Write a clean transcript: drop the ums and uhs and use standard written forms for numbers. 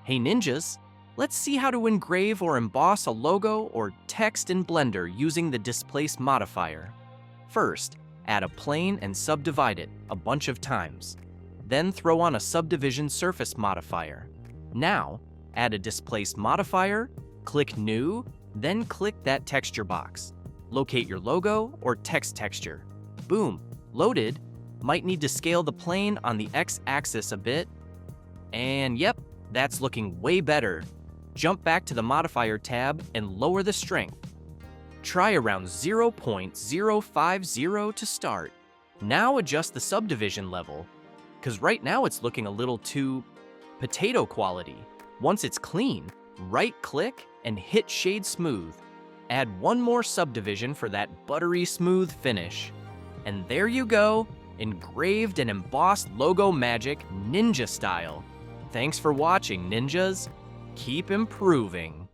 Hey ninjas, let's see how to engrave or emboss a logo or text in Blender using the Displace Modifier. First, add a plane and subdivide it a bunch of times. Then throw on a subdivision surface modifier. Now, add a Displace Modifier, click New, then click that texture box. Locate your logo or text texture. Boom, loaded. Might need to scale the plane on the X-axis a bit. And yep, that's looking way better. Jump back to the Modifier tab and lower the strength. Try around 0.050 to start. Now adjust the subdivision level, because right now it's looking a little too potato quality. Once it's clean, right-click and hit Shade Smooth. Add one more subdivision for that buttery smooth finish. And there you go, engraved and embossed logo magic ninja style. Thanks for watching, ninjas. Keep improving.